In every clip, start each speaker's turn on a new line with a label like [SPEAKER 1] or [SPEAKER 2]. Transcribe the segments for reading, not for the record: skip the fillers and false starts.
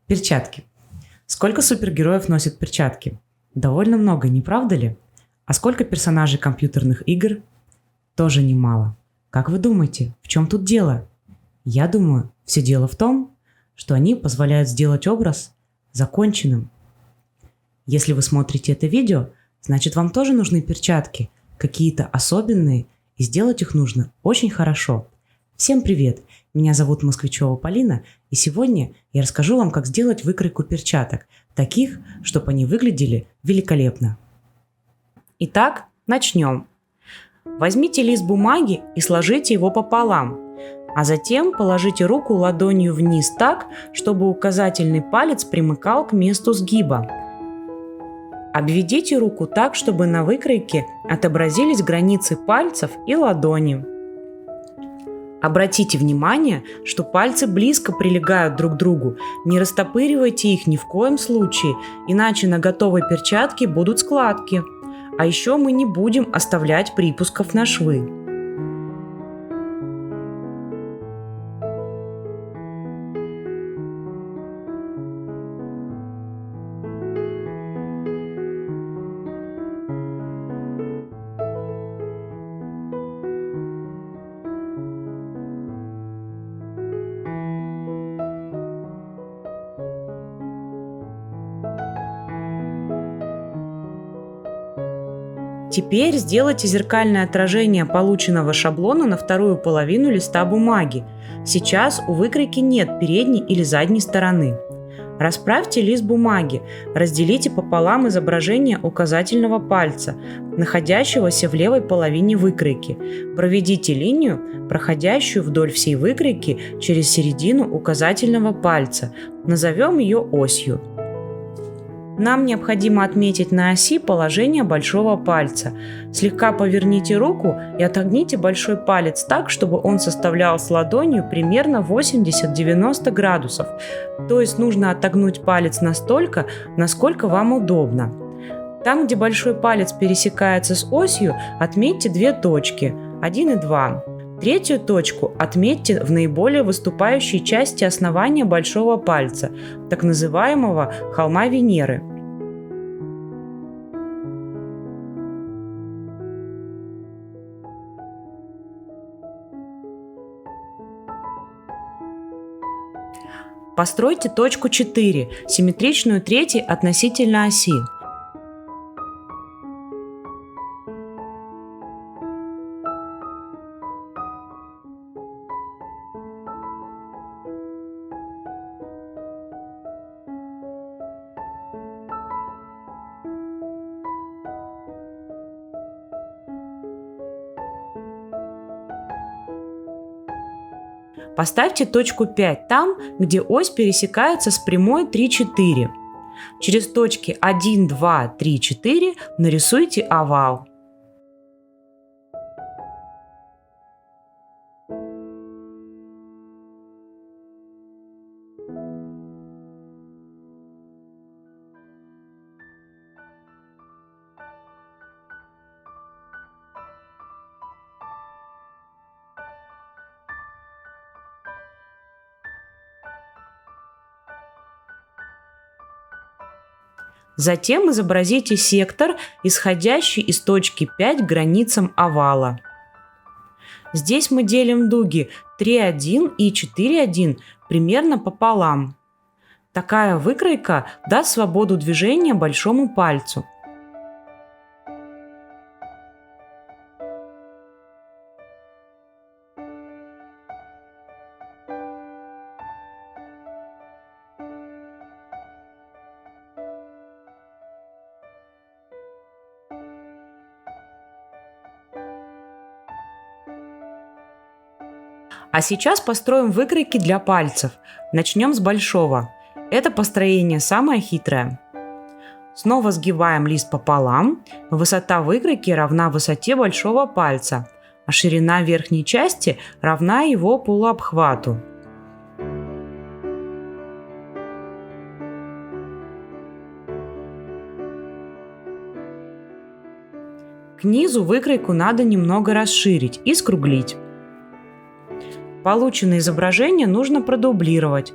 [SPEAKER 1] Перчатки. Сколько супергероев носят перчатки? Довольно много, не правда ли? А сколько персонажей компьютерных игр? Тоже немало. Как вы думаете, в чем тут дело? Я думаю, все дело в том, что они позволяют сделать образ законченным. Если вы смотрите это видео, значит вам тоже нужны перчатки, какие-то особенные, и сделать их нужно очень хорошо. Всем привет! Меня зовут Москвичева Полина, и сегодня я расскажу вам, как сделать выкройку перчаток, таких, чтобы они выглядели великолепно. Итак, начнем. Возьмите лист бумаги и сложите его пополам, а затем положите руку ладонью вниз так, чтобы указательный палец примыкал к месту сгиба. Обведите руку так, чтобы на выкройке отобразились границы пальцев и ладони. Обратите внимание, что пальцы близко прилегают друг к другу, не растопыривайте их ни в коем случае, иначе на готовой перчатке будут складки. А еще мы не будем оставлять припусков на швы. Теперь сделайте зеркальное отражение полученного шаблона на вторую половину листа бумаги. Сейчас у выкройки нет передней или задней стороны. Расправьте лист бумаги, разделите пополам изображение указательного пальца, находящегося в левой половине выкройки. Проведите линию, проходящую вдоль всей выкройки через середину указательного пальца. Назовем ее осью. Нам необходимо отметить на оси положение большого пальца. Слегка поверните руку и отогните большой палец так, чтобы он составлял с ладонью примерно 80-90 градусов. То есть нужно отогнуть палец настолько, насколько вам удобно. Там, где большой палец пересекается с осью, отметьте две точки, 1 и 2. Третью точку отметьте в наиболее выступающей части основания большого пальца, так называемого холма Венеры. Постройте точку 4, симметричную третьей относительно оси. Поставьте точку 5 там, где ось пересекается с прямой 3-4. Через точки 1, 2, 3, 4 нарисуйте овал. Затем изобразите сектор, исходящий из точки 5 к границам овала. Здесь мы делим дуги 3,1 и 4,1 примерно пополам. Такая выкройка даст свободу движения большому пальцу. А сейчас построим выкройки для пальцев. Начнем с большого. Это построение самое хитрое. Снова сгибаем лист пополам. Высота выкройки равна высоте большого пальца, а ширина верхней части равна его полуобхвату. К низу выкройку надо немного расширить и скруглить. Полученное изображение нужно продублировать.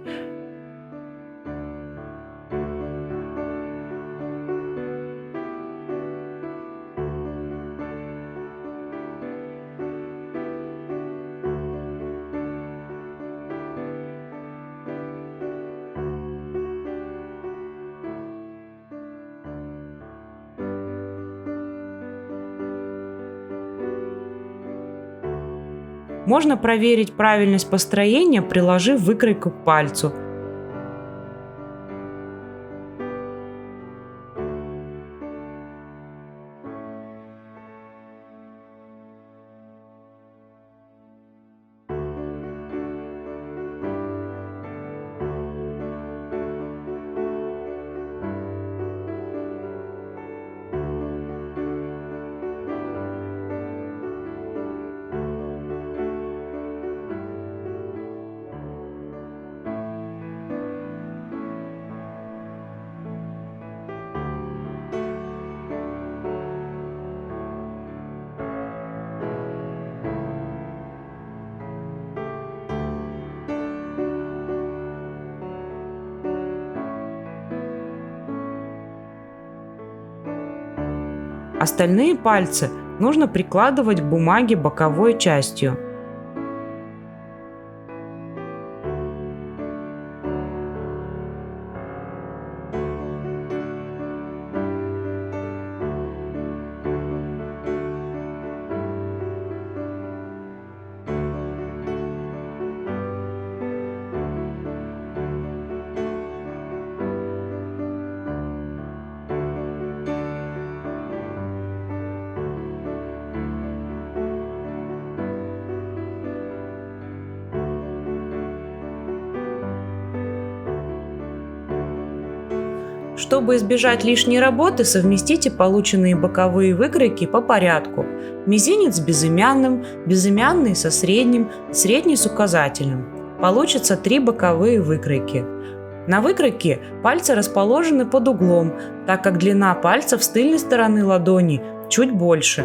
[SPEAKER 1] Можно проверить правильность построения, приложив выкройку к пальцу. Остальные пальцы нужно прикладывать к бумаге боковой частью. Чтобы избежать лишней работы, совместите полученные боковые выкройки по порядку. Мизинец с безымянным, безымянный со средним, средний с указательным. Получится 3 боковые выкройки. На выкройке пальцы расположены под углом, так как длина пальцев с тыльной стороны ладони чуть больше.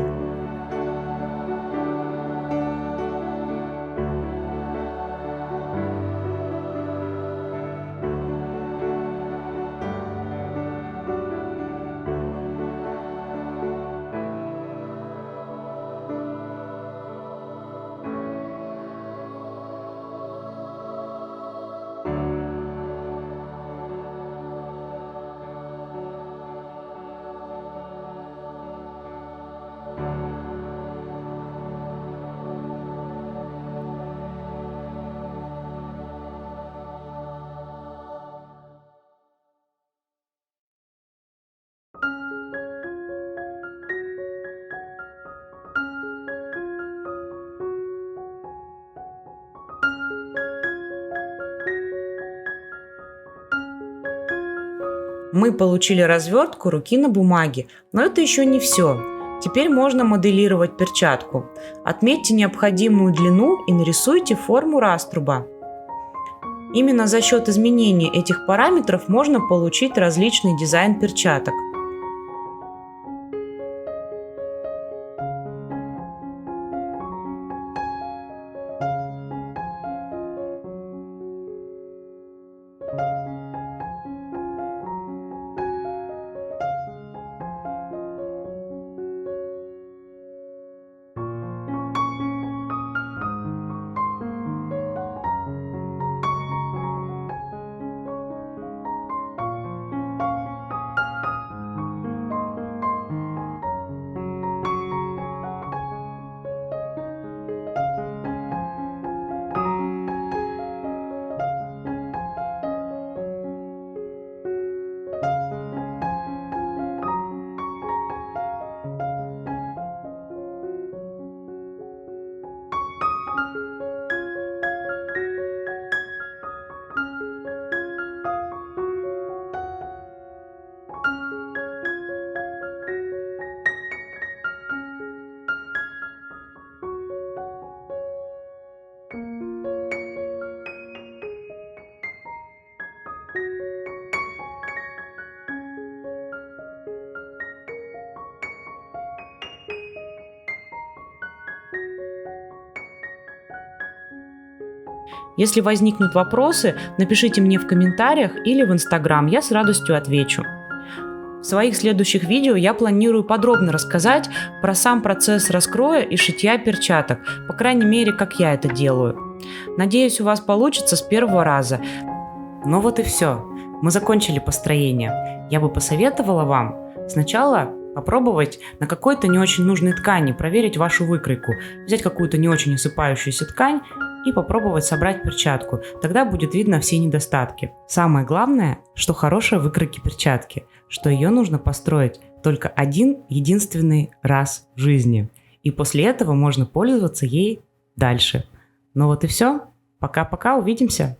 [SPEAKER 1] Мы получили развертку руки на бумаге, но это еще не все. Теперь можно моделировать перчатку. Отметьте необходимую длину и нарисуйте форму раструба. Именно за счет изменения этих параметров можно получить различный дизайн перчаток. Если возникнут вопросы, напишите мне в комментариях или в Инстаграм, я с радостью отвечу. В своих следующих видео я планирую подробно рассказать про сам процесс раскроя и шитья перчаток, по крайней мере, как я это делаю. Надеюсь, у вас получится с первого раза. Ну вот и все. Мы закончили построение. Я бы посоветовала вам сначала попробовать на какой-то не очень нужной ткани проверить вашу выкройку. Взять какую-то не очень осыпающуюся ткань и попробовать собрать перчатку. Тогда будет видно все недостатки. Самое главное, что хорошая выкройки перчатки, что ее нужно построить только один единственный раз в жизни. И после этого можно пользоваться ей дальше. Ну вот и все. Пока-пока, увидимся.